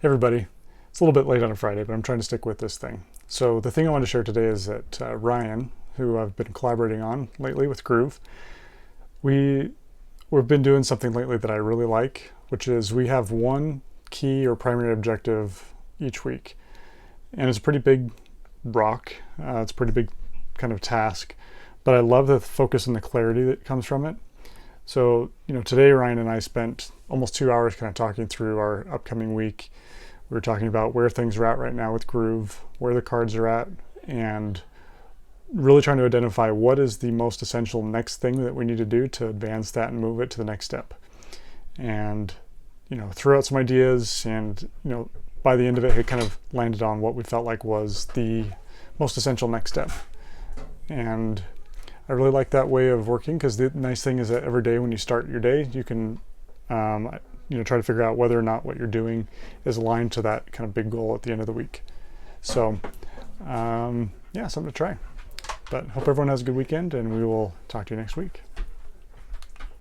Hey everybody, it's a little bit late on a Friday, but I'm trying to stick with this thing. So the thing I want to share today is that Ryan, who I've been collaborating on lately with Groove, we've been doing something lately that I really like, which is we have one key or primary objective each week. And it's a pretty big rock. It's a pretty big kind of task, but I love the focus and the clarity that comes from it. So, today Ryan and I spent almost 2 hours kind of talking through our upcoming week. We were talking about where things are at right now with Groove, where the cards are at, and really trying to identify what is the most essential next thing that we need to do to advance that and move it to the next step. And, throw out some ideas, and, by the end of it, it kind of landed on what we felt like was the most essential next step. And I really like that way of working, because the nice thing is that every day when you start your day, you can try to figure out whether or not what you're doing is aligned to that kind of big goal at the end of the week. So yeah, something to try. But hope everyone has a good weekend, and we will talk to you next week.